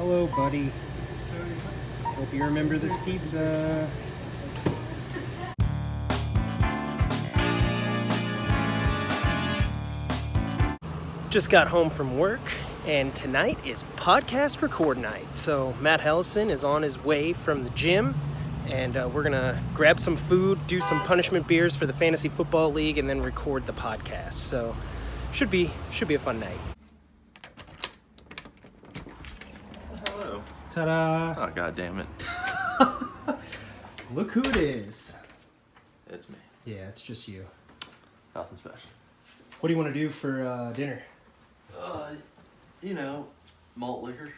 Hello, buddy. Hope you remember this pizza. Just got home from work, and tonight is podcast record night. So Matt Hellesen is on his way from the gym, and we're gonna grab some food, do some punishment beers for the Fantasy Football League, and then record the podcast. So should be a fun night. Hello. Ta-da! Oh, god damn it. Look who it is. It's me. Yeah, it's just you. Nothing special. What do you want to do for dinner? Malt liquor.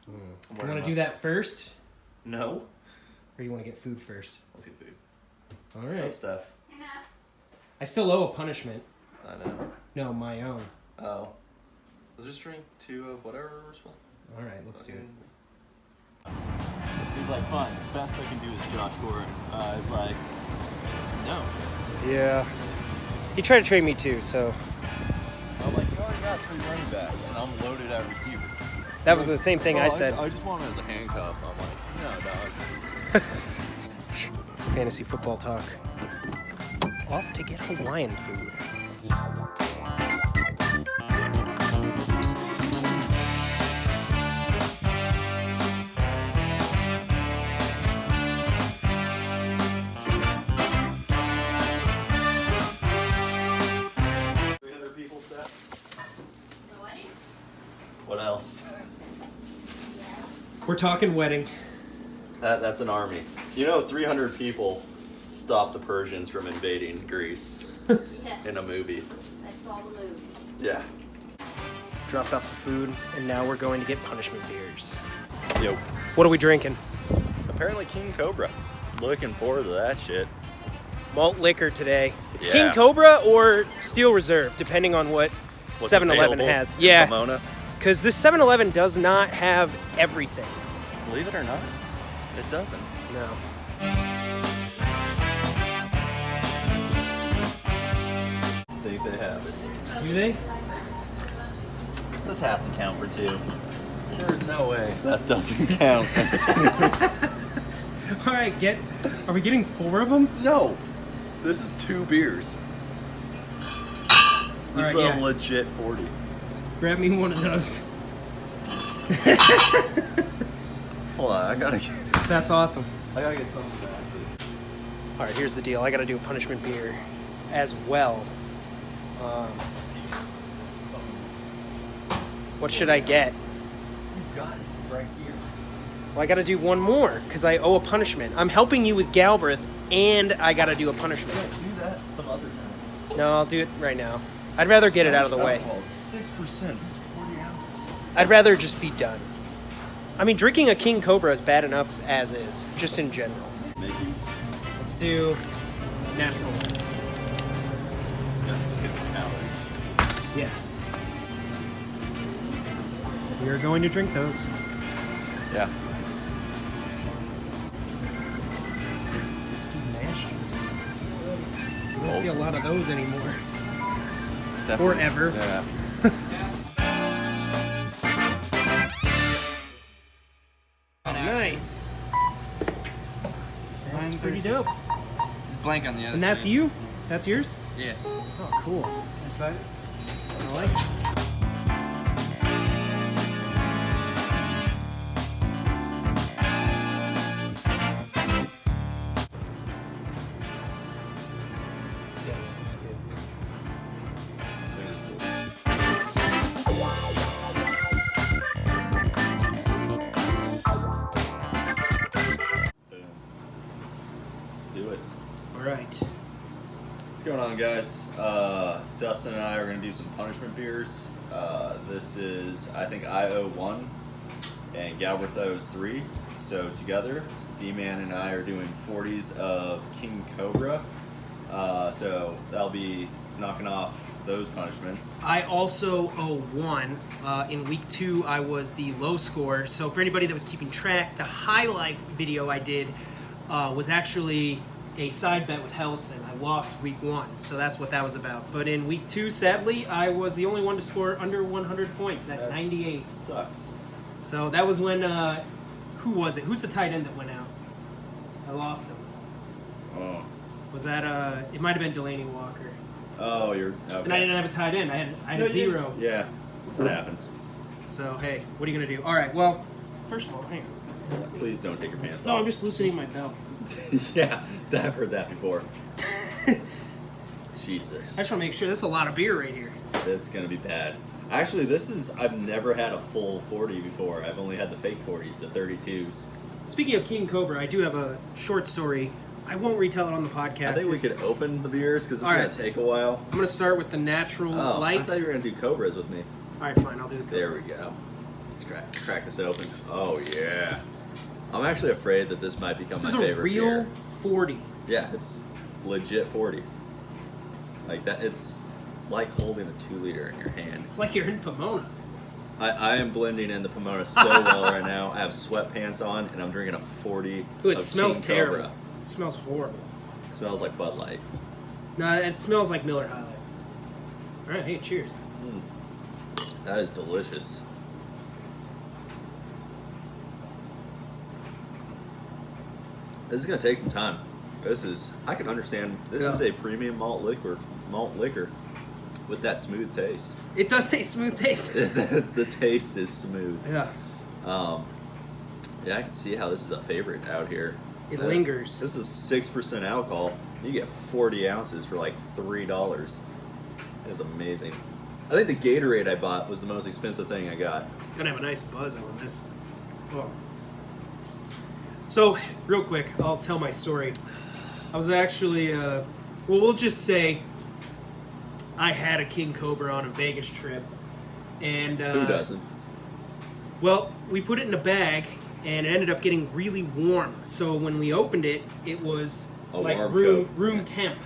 You want to do that first, No. or you want to get food first? Let's get food. All What's right. up, Steph? Hey, Matt. I still owe a punishment. I know. No, my own. Oh. Let's just drink 2 of whatever we're supposed to. All right, let's do it. He's like, fine, the best I can do is Josh Gordon. It's like, no. Yeah. He tried to trade me too, so I'm like, you already got 3 running backs, and I'm loaded at receiver. that was the same thing I said. I just want him as a handcuff. I'm like, no, dog. Fantasy football talk. Off to get Hawaiian food. What else? Yes. We're talking wedding. That's an army. 300 people stopped the Persians from invading Greece Yes. in a movie. I saw the movie. Yeah. Dropped off the food, and now we're going to get punishment beers. Yo. What are we drinking? Apparently King Cobra. Looking forward to that shit. Malt liquor today. It's Yeah. King Cobra or Steel Reserve, depending on what What's 7-Eleven available has. in Yeah, Pomona. because this 7-Eleven does not have everything. Believe it or not, it doesn't. No. I think they have it. Do they? This has to count for 2. There's no way that doesn't count as 2. All right, are we getting 4 of them? No, this is 2 beers. This is All right, a yeah. legit 40. Grab me one of those. Hold on, I gotta get That's awesome. something back. All right, here's the deal. I got to do a punishment beer as well. What should I get? You got it right here. Well, I got to do one more because I owe a punishment. I'm helping you with Galbraith, and I got to do a punishment. Do that some other time. No, I'll do it right now. I'd rather get it out of the way. Alcohol, 6%. This is 40 ounces. I'd rather just be done. I mean, drinking a King Cobra is bad enough as is, just in general. Mickey's. Let's do natural. Gotta see the calories. Yeah. We are going to drink those. Yeah. Ski Mash jersey. You don't Old see a school. lot of those anymore. Definitely. Or ever. Yeah. Nice. That's pretty dope. Just blank on the other And that's side. you? That's yours? Yeah. Oh, cool. I like it. Yeah, that's good. Boom. Let's do it. All right. What's going on, guys? Dustin and I are going to do some punishment beers. This is, I think, I owe 1 and Galbraith owes 3. So together, D-Man and I are doing 40s of King Cobra. So that'll be knocking off those punishments. I also owe 1. In week 2, I was the low score. So for anybody that was keeping track, the high life video I did was actually a side bet with Hellesen. I lost week 1, so that's what that was about. But in week 2, sadly, I was the only one to score under 100 points at 98. Sucks. So that was when, who was it? Who's the tight end that went out? I lost him. Oh. Was that, it might have been Delaney Walker. Oh, you're. Okay. And I didn't have a tight end. I had a zero. Yeah, it happens. So, hey, what are you going to do? All right, well, first of all, hang on. Please don't take your pants No, off. I'm just loosening my belt. Yeah, I've heard that before. Jesus. I just want to make sure. This is a lot of beer right here. It's going to be bad. Actually, I've never had a full 40 before. I've only had the fake 40s, the 32s. Speaking of King Cobra, I do have a short story. I won't retell it on the podcast. I think we could open the beers because it's All going right. to take a while. I'm going to start with the natural light. I thought you were going to do Cobras with me. All right, fine. I'll do the Cobra. There we go. Let's crack this open. Oh, yeah. I'm actually afraid that this might become This my is a favorite real beer. 40. Yeah, it's legit 40. Like that, it's like holding a 2-liter in your hand. It's like you're in Pomona. I am blending in the Pomona so well right now. I have sweatpants on and I'm drinking a 40 Ooh, it of smells King terrible. Cobra. It smells horrible. It smells like Bud Light. No, it smells like Miller High Life. All right, hey, cheers. That is delicious. This is gonna take some time. I can understand. This is a premium malt liquor with that smooth taste. It does say smooth taste. The taste is smooth. Yeah. Yeah, I can see how this is a favorite out here. It lingers. This is 6% alcohol. You get 40 ounces for like $3. It was amazing. I think the Gatorade I bought was the most expensive thing I got. Gonna have a nice buzz on this. Oh. So, real quick, I'll tell my story. I was actually, we'll just say I had a King Cobra on a Vegas trip. And Who doesn't? Well, we put it in a bag, and it ended up getting really warm. So when we opened it, it was A like warm room Coke. temp.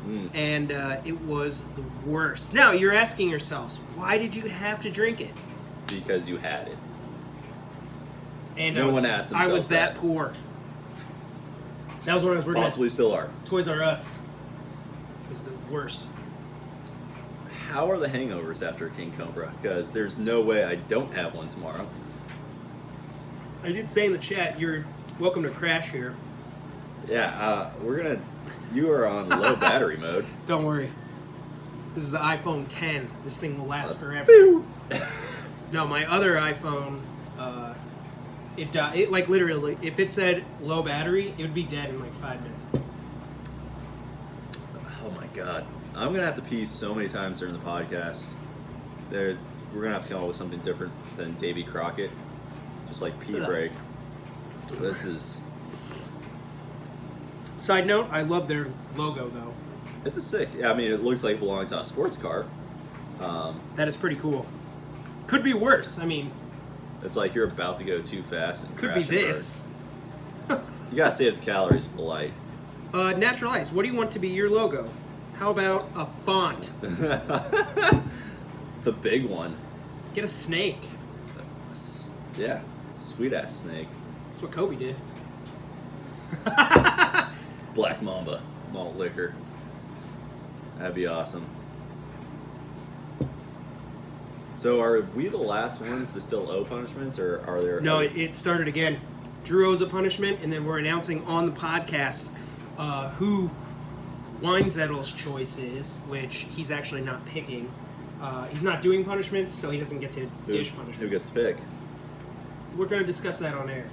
Mm. And it was the worst. Now, you're asking yourselves, why did you have to drink it? Because you had it. And No one asked I was themselves that that. poor. That was when I was working Possibly still are. at Toys R Us. It was the worst. How are the hangovers after King Cobra? Because there's no way I don't have one tomorrow. I did say in the chat, you're welcome to crash here. Yeah, you are on low battery mode. Don't worry. This is the iPhone 10. This thing will last forever. No, my other iPhone, it died. It, like, literally, if it said low battery, it would be dead in like 5 minutes. Oh my god. I'm going to have to pee so many times during the podcast. We're going to have to come up with something different than Davy Crockett. Just like pee break. This is... Side note, I love their logo, though. It's a sick... I mean, it looks like it belongs on a sports car. That is pretty cool. Could be worse. I mean, It's like you're about to go too fast and could be crash and burn. this. You gotta save the calories for the light. Natural Ice, what do you want to be your logo? How about a font? The big one. Get a snake. Yeah, sweet ass snake. That's what Kobe did. Black Mamba malt liquor. That'd be awesome. So are we the last ones to still owe punishments, or are there? No, it started again. Drew owes a punishment, and then we're announcing on the podcast who Weinzettel's choice is, which he's actually not picking. He's not doing punishments, so he doesn't get to dish punishments. Who gets to pick? We're going to discuss that on air.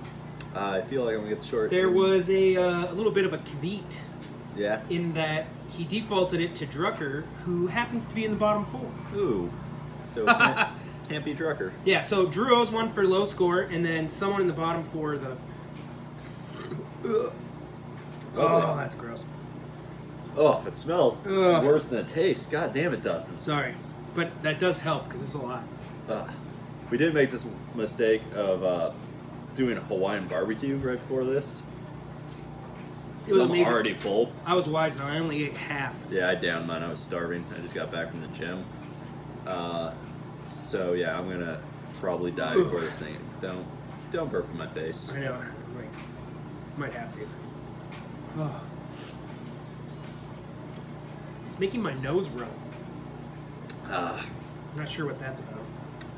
I feel like I'm gonna get the short. There was a little bit of a kveet Yeah. in that he defaulted it to Drucker, who happens to be in the bottom four. Ooh. So can't be Drucker. Yeah, so Drew owes one for low score, and then someone in the bottom four, Oh, that's gross. Oh, it smells Ugh. worse than it tastes. God damn it, Dustin. Sorry. But that does help, because it's a lot. We did make this mistake of doing a Hawaiian barbecue right before this. It was So I'm amazing. already full. I was wise, though. I only ate half. Yeah, I downed mine. I was starving. I just got back from the gym. So yeah, I'm gonna probably die before this thing. Don't burp in my face. I know. Might have to. Oh. It's making my nose run. Ah, I'm not sure what that's about.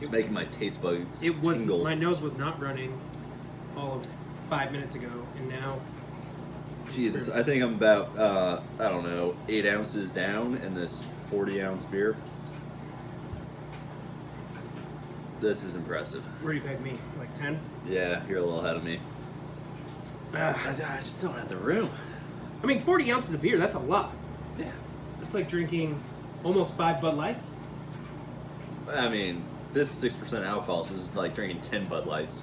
It's making my taste buds It was tingle. my nose was not running all of 5 minutes ago, and now. Jesus, I think I'm about, I don't know, 8 ounces down in this 40-ounce beer. This is impressive. Where do you peg me? Like 10? Yeah, you're a little ahead of me. I just don't have the room. I mean, 40 ounces of beer, that's a lot. Yeah. That's like drinking almost 5 Bud Lights. I mean, this is 6% alcohol, so this is like drinking 10 Bud Lights.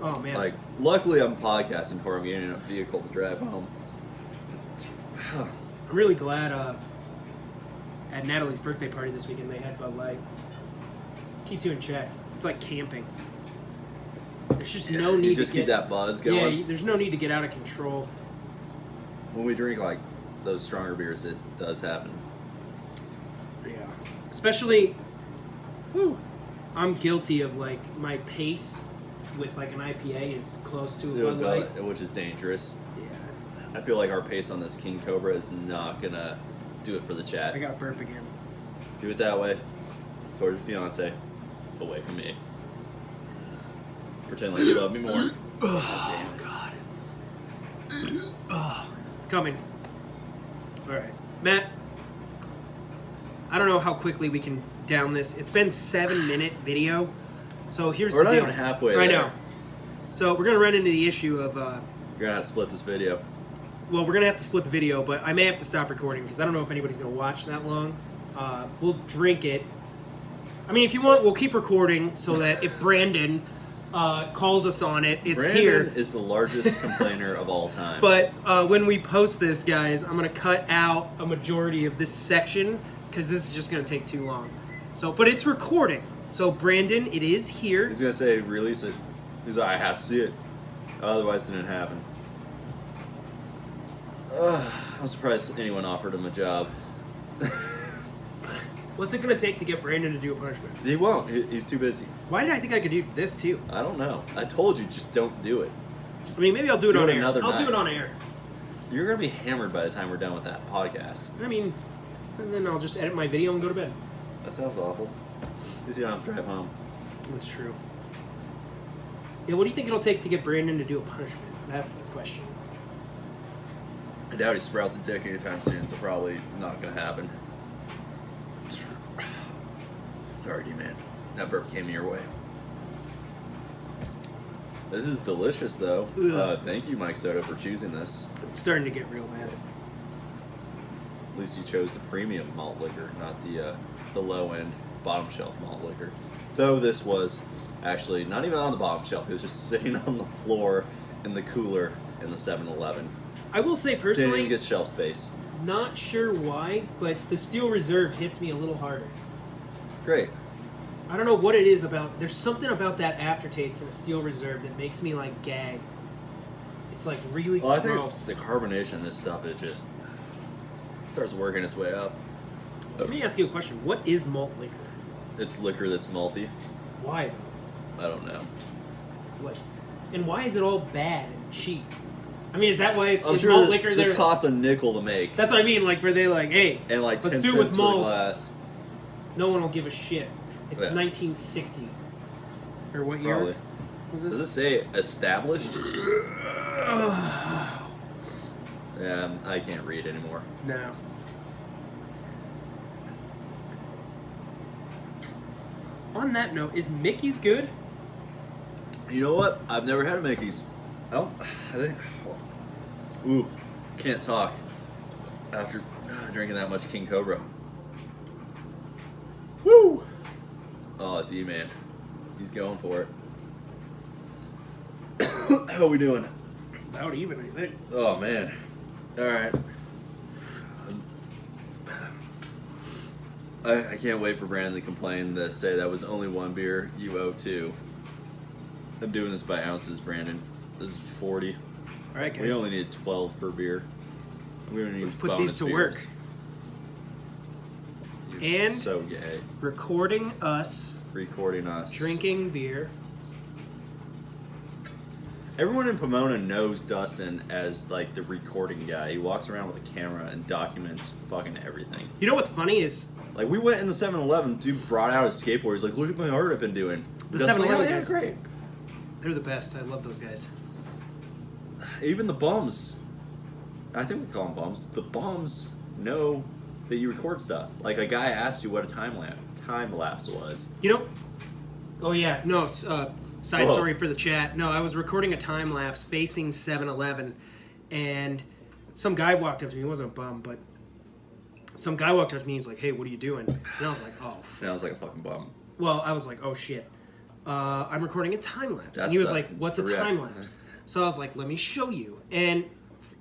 Oh, man. Like, luckily I'm podcasting before I'm getting in a vehicle to drive home. I'm really glad at Natalie's birthday party this weekend they had Bud Light. Keeps you in check. It's like camping. There's just no need You just to get... keep that buzz going. Yeah, there's no need to get out of control. When we drink like those stronger beers, it does happen. Yeah. Especially, I'm guilty of like my pace with like an IPA is close to a Bud Light. Which is dangerous. Yeah. I feel like our pace on this King Cobra is not gonna do it for the chat. I got to burp again. Do it that way, towards your fiance, away from me. Pretend like you love me more. Oh, God. Oh, it's coming. All right. Matt, I don't know how quickly we can down this. It's been 7-minute video. So here's We're the not deal. even halfway I there. know. So we're going to run into the issue of, You're gonna have to split this video. well, we're going to have to split the video, but I may have to stop recording because I don't know if anybody's going to watch that long. We'll drink it. I mean, if you want, we'll keep recording so that if Brandon calls us on it, it's Brandon here. is the largest complainer of all time. But when we post this, guys, I'm going to cut out a majority of this section because this is just going to take too long. So, but it's recording. So, Brandon, it is here. He's gonna say, release it. He's like, I have to see it. Otherwise, it didn't happen. I'm surprised anyone offered him a job. What's it going to take to get Brandon to do a punishment? He won't. He's too busy. Why did I think I could do this too? I don't know. I told you, just don't do it. I mean, maybe I'll do it Do on it air. another I'll do night. it on air. You're gonna be hammered by the time we're done with that podcast. I mean, and then I'll just edit my video and go to bed. That sounds awful. At least you don't have to drive home. That's true. Yeah, what do you think it'll take to get Brandon to do a punishment? That's the question. I doubt he sprouts a dick anytime soon, so probably not gonna happen. Sorry, D-man. That burp came your way. This is delicious, though. Thank you, Mike Soto, for choosing this. It's starting to get real bad. At least you chose the premium malt liquor, not the low-end bottom shelf malt liquor. Though this was actually not even on the bottom shelf. It was just sitting on the floor in the cooler in the 7-Eleven. I will say Didn't personally, even get shelf space. not sure why, but the Steel Reserve hits me a little harder. Great. I don't know what it is about. There's something about that aftertaste in a Steel Reserve that makes me like gag. It's like really Well, I think gross. it's the carbonation of this stuff. It just starts working its way up. Let me ask you a question. What is malt liquor? It's liquor that's malty. Why? I don't know. What? And why is it all bad and cheap? I mean, is that why I'm is sure malt liquor this there? costs a nickel to make. That's what I mean. Like, where they like, hey, And like let's 10 do it cents with for the malt. glass. No one will give a shit. It's Yeah. 1960 or what year Probably. was this? Does it say established? Yeah, I can't read anymore. No. On that note, is Mickey's good? You know what? I've never had a Mickey's. I think. Ooh, can't talk after drinking that much King Cobra. Woo! Oh, D-man. He's going for it. How are we doing? About even, I think. Oh, man. All right. I can't wait for Brandon to complain to say that was only one beer, you owe two. I'm doing this by ounces, Brandon. This is 40. All right, guys. We only need 12 per beer. We don't need Let's put bonus these to beers. work. You're And- so gay. Recording us Recording us. drinking beer. Everyone in Pomona knows Dustin as like the recording guy. He walks around with a camera and documents fucking everything. You know what's funny is Like, we went in the 7-Eleven, dude brought out his skateboard. He's like, look at my art I've been doing. The Dustin's like, 7-Eleven "Oh, yeah, guys. great. They're the best. I love those guys. Even the bums, I think we call them bums, the bums know that you record stuff. Like, a guy asked you what a time lapse was. You know? Oh yeah, no. It's side Whoa. story for the chat. No, I was recording a time lapse facing 7-Eleven, and some guy walked up to me. He wasn't a bum, but some guy walked up to me. He's like, "Hey, what are you doing?" And I was like, "Oh." Sounds like a fucking bum. Well, I was like, "Oh shit." I'm recording a time lapse, and That's he was like, "What's a the time lapse?" So I was like, "Let me show you." And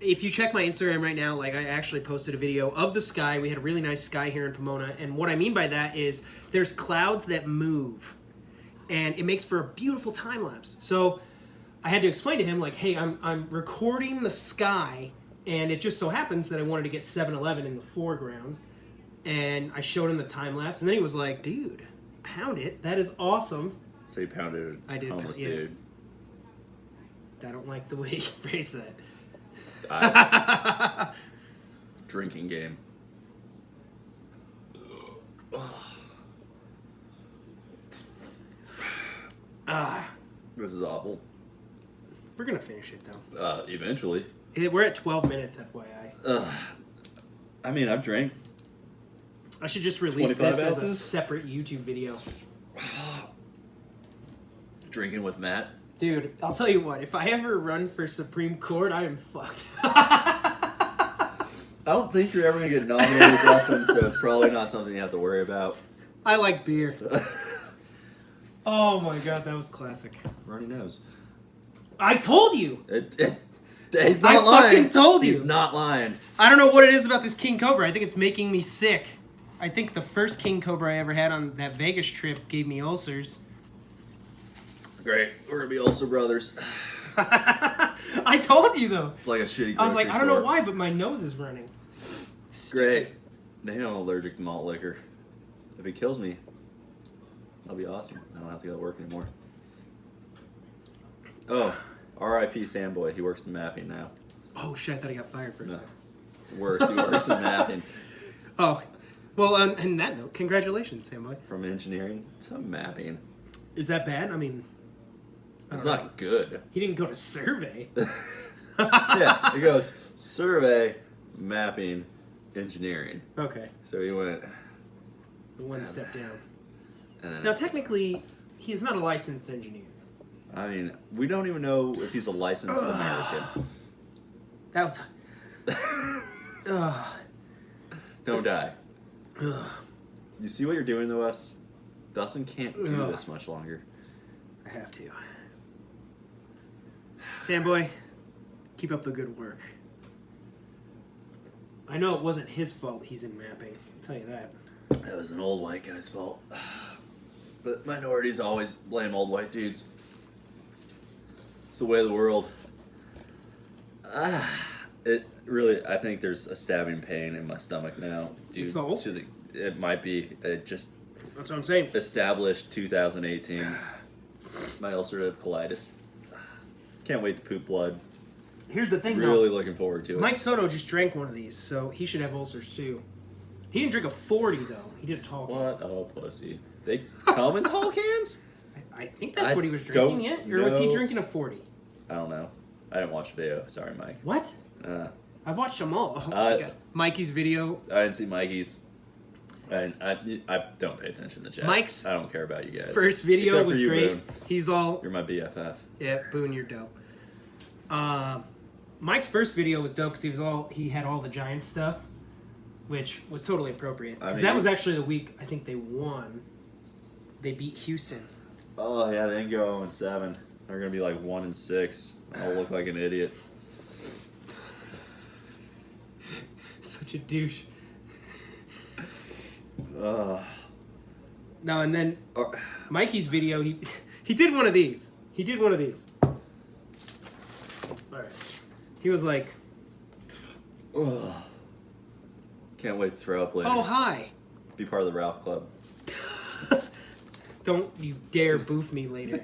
if you check my Instagram right now, like I actually posted a video of the sky. We had a really nice sky here in Pomona, and what I mean by that is there's clouds that move, and it makes for a beautiful time lapse. So I had to explain to him like, "Hey, I'm recording the sky, and it just so happens that I wanted to get 7-Eleven in the foreground." And I showed him the time lapse, and then he was like, "Dude, pound it. That is awesome." So you pounded I a did, homeless yeah. dude. I don't like the way you phrased that. Drinking game. This is awful. We're gonna finish it though. Eventually. We're at 12 minutes, FYI. I mean, I've drank. I should just release 25 this as a ounces? separate YouTube video. Drinking with Matt. Dude, I'll tell you what, if I ever run for Supreme Court, I am fucked. I don't think you're ever going to get nominated, Dustin, so it's probably not something you have to worry about. I like beer. Oh my god, that was classic. Runny nose. I told you! He's not I lying. fucking told you. He's not lying. I don't know what it is about this King Cobra. I think it's making me sick. I think the first King Cobra I ever had on that Vegas trip gave me ulcers. Great. We're going to be also brothers. I told you though. It's like a shitty I was like, grocery I don't know store. why, but my nose is running. Great. They know I'm allergic to malt liquor. If he kills me, that'll be awesome. I don't have to go to work anymore. Oh, R.I.P. Samboy. He works in mapping now. Oh shit, I thought I got fired for a No. second. Worse. He works in mapping. Oh, well, on that note, congratulations, Samboy. From engineering to mapping. Is that bad? I mean, It's don't know. not good. He didn't go to survey. Yeah, he goes survey, mapping, engineering. Okay, So he went. one step down. And then Now, technically, he is not a licensed engineer. I mean, we don't even know if he's a licensed American. That was. Ugh. Don't die. Ugh. You see what you're doing to us? Dustin can't do Ugh. this much longer. I have to. Samboy, keep up the good work. I know it wasn't his fault he's in mapping. I'll tell you that. That was an old white guy's fault. But minorities always blame old white dudes. It's the way of the world. It really, I think there's a stabbing pain in my stomach now. Due It's the old? to it might be. It just That's what I'm saying. established 2018. My ulcerative colitis. Can't wait to poop blood. Here's the thing, Really though. looking forward to it. Mike Soto just drank one of these, so he should have ulcers too. He didn't drink a 40 though. He did a tall can. What a pussy. They come in tall cans? I think that's I what he was don't drinking. Yet, or was he know. drinking a 40? I don't know. I didn't watch the video. Sorry, Mike. What? I've watched them all. Oh my God. Mikey's video. I didn't see Mikey's. I don't pay attention to chat. Mike's I don't care about you guys. First video Except for was you, great. Boone. He's all, You're my BFF. yeah, Boone, you're dope. Mike's first video was dope because he had all the Giants stuff, which was totally appropriate. Because that was actually the week I think they won. They beat Houston. Oh yeah, they didn't go 0-7. They're gonna be like 1-6. I'll look like an idiot. Such a douche. Uh, No, and then Mikey's video, he did one of these. He did one of these. All right. He was like, ugh. Can't wait to throw up later. "Oh, hi. Be part of the Ralph Club. Don't you dare boof me later."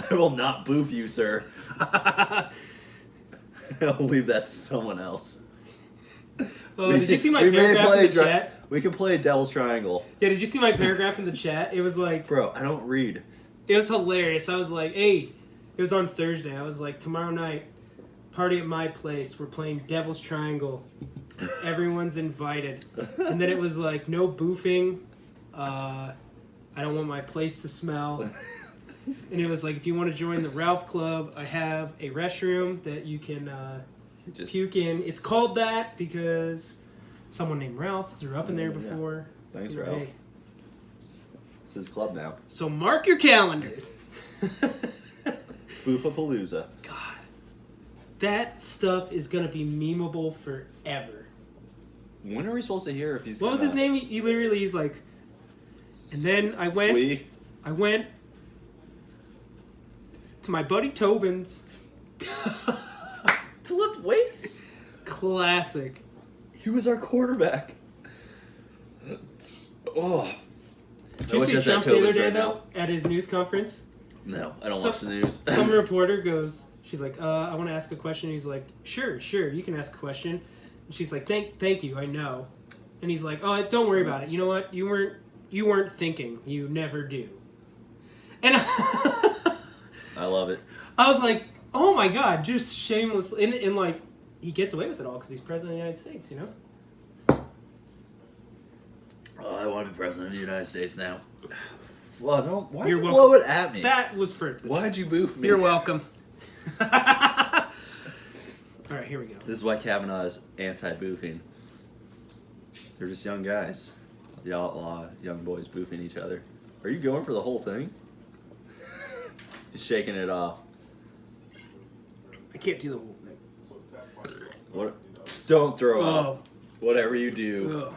I will not boof you, sir. I'll leave that to someone else. Oh, did you see my we may paragraph play in the chat? We can play Devil's Triangle. Yeah, did you see my paragraph in the chat? It was like, Bro, I don't read. it was hilarious. I was like, hey, it was on Thursday. I was like, tomorrow night, party at my place. We're playing Devil's Triangle. Everyone's invited. And then it was like, no boofing. I don't want my place to smell. And it was like, if you want to join the Ralph Club, I have a restroom that you can puke in. It's called that because someone named Ralph threw up in there before. Yeah. Thanks, Hey. Ralph. It's his club now. So mark your calendars. Boofapalooza. God, that stuff is gonna be memeable forever. When are we supposed to hear if he's? What was his name? He literally, he's like, and then I went to my buddy Tobin's to lift weights. Classic. He was our quarterback. Oh. Did you see Trump the other day though at his news conference? No, I don't watch the news. Some reporter goes, she's like, I want to ask a question. He's like, sure, you can ask a question. And she's like, thank you, I know. And he's like, oh, don't worry about it. You know what? You weren't thinking. You never do. And I love it. I was like, oh my God, just shameless. And like, he gets away with it all because he's president of the United States, you know? Oh, I want to be president of the United States now. Well, why'd You're you welcome. blow it at me? That was for... Why'd you boof me? You're welcome. All right, here we go. This is why Kavanaugh is anti-boofing. They're just young guys. Y'all, young boys boofing each other. Are you going for the whole thing? Just shaking it off. I can't do the whole thing. What? Don't throw Oh. up. Whatever you do, Ugh.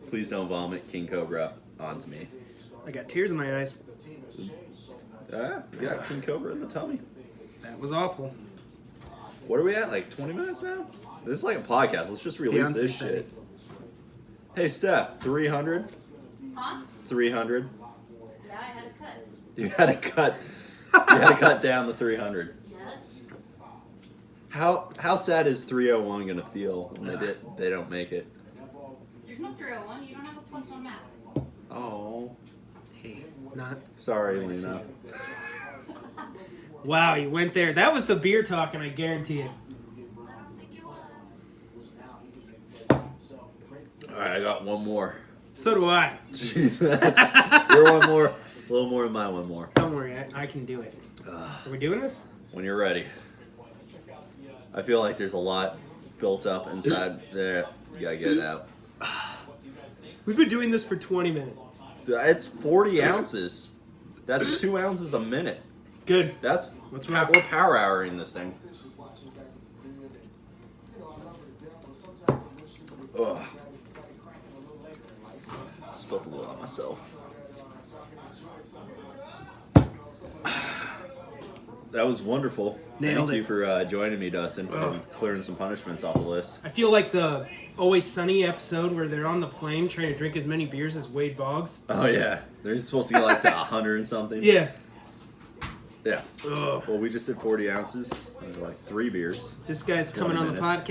please don't vomit King Cobra onto me. I got tears in my eyes. Ah, you got King Cobra in the tummy. That was awful. What are we at? Like 20 minutes now? This is like a podcast. Let's just release Beyonce this said shit. it. Hey, Steph, 300? Huh? 300? Yeah, I had a cut. You had to cut. You had to cut down the 300. Yes. How sad is 301 gonna feel when they don't make it? There's no 301. You don't have a +1 map. Oh, Hey, not. sorry, Nice. Lena. Wow, you went there. That was the beer talking, I guarantee it. I don't think it was. All right, I got one more. So do I. Jeez, you're one more, a little more than my one more. Don't worry, I can do it. Are we doing this? When you're ready. I feel like there's a lot built up inside there. You gotta get it out. We've been doing this for 20 minutes. It's 40 ounces. That's 2 ounces a minute. Good. That's Let's we're rock. power houring this thing. Ugh. Spilled a little on myself. That was wonderful. Nailed Thank you it. for joining me, Dustin, Ugh. and clearing some punishments off the list. I feel like the Always Sunny episode where they're on the plane trying to drink as many beers as Wade Boggs. Oh yeah, they're supposed to get like to 100 and something. Yeah. Yeah. Ugh. Well, we just did 40 ounces, like 3 beers. This guy's coming 20 on the minutes.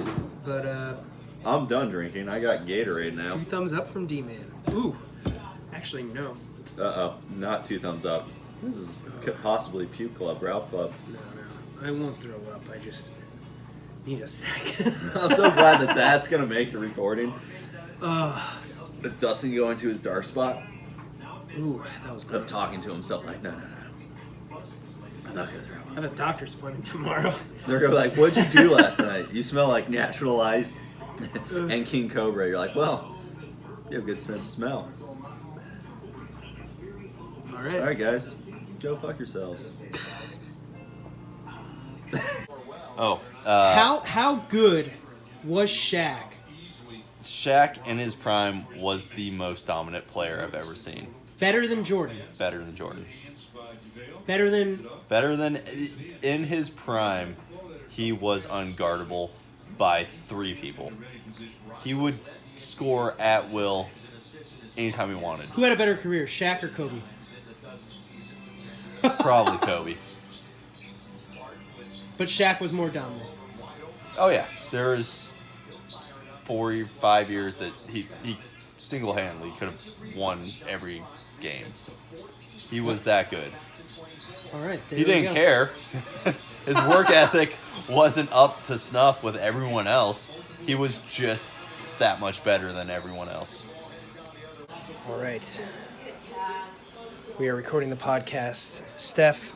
podcast, but I'm done drinking. I got Gatorade now. 2 thumbs up from D-Man. Ooh. Actually, no. Uh-oh, not 2 thumbs up. This is possibly Puke Club, Ralph Club. No. I won't throw up. I just need a second. I'm so glad that that's going to make the recording. Ugh. Is Dustin going to his dark spot? Ooh, that was Of gross. talking to himself like, no. I'm not going to throw I up. have a doctor's appointment tomorrow. They're going to be like, what'd you do last night? You smell like naturalized and King Cobra. You're like, well, you have a good sense of smell. All right. All right, guys. Go fuck yourselves. How good was Shaq? Shaq in his prime was the most dominant player I've ever seen. Better than Jordan. Better than Jordan. Better than In his prime, he was unguardable by 3 people. He would score at will anytime he wanted. who had a better career, Shaq or Kobe? Probably Kobe. But Shaq was more dominant. Oh yeah, there's 4 or 5 years that he single-handedly could have won every game. He was that good. All right. There He we didn't go. care. His work ethic wasn't up to snuff with everyone else. He was just that much better than everyone else. All right. We are recording the podcast. Steph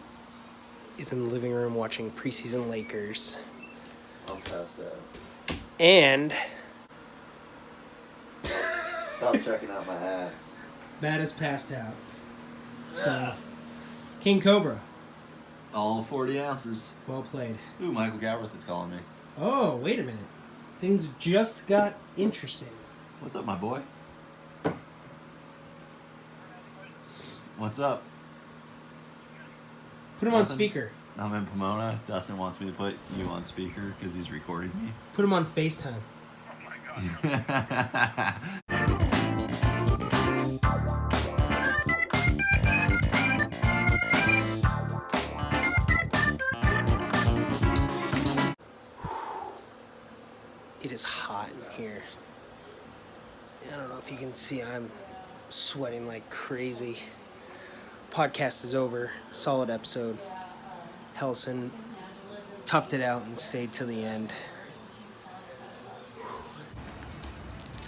is in the living room watching preseason Lakers. I'm past that. And Stop checking out my ass. Matt is passed out. So, King Cobra, All 40 ounces. well played. Ooh, Michael Galbraith is calling me. Oh, wait a minute. Things just got interesting. What's up, my boy? What's up? Put him on Nothing. speaker. I'm in Pomona. Dustin wants me to put you on speaker because he's recording me. Put him on FaceTime. It is hot in here. I don't know if you can see, I'm sweating like crazy. Podcast is over. Solid episode. Hellesen toughed it out and stayed to the end.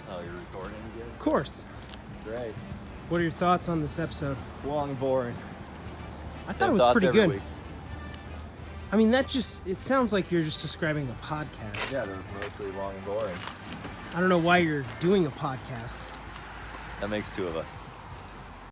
Oh, you're recording again? Of course. Great. What are your thoughts on this episode? Long and boring. I thought Same it was thoughts pretty every good. week. I mean, it sounds like you're just describing a podcast. Yeah, they're mostly long and boring. I don't know why you're doing a podcast. That makes two of us.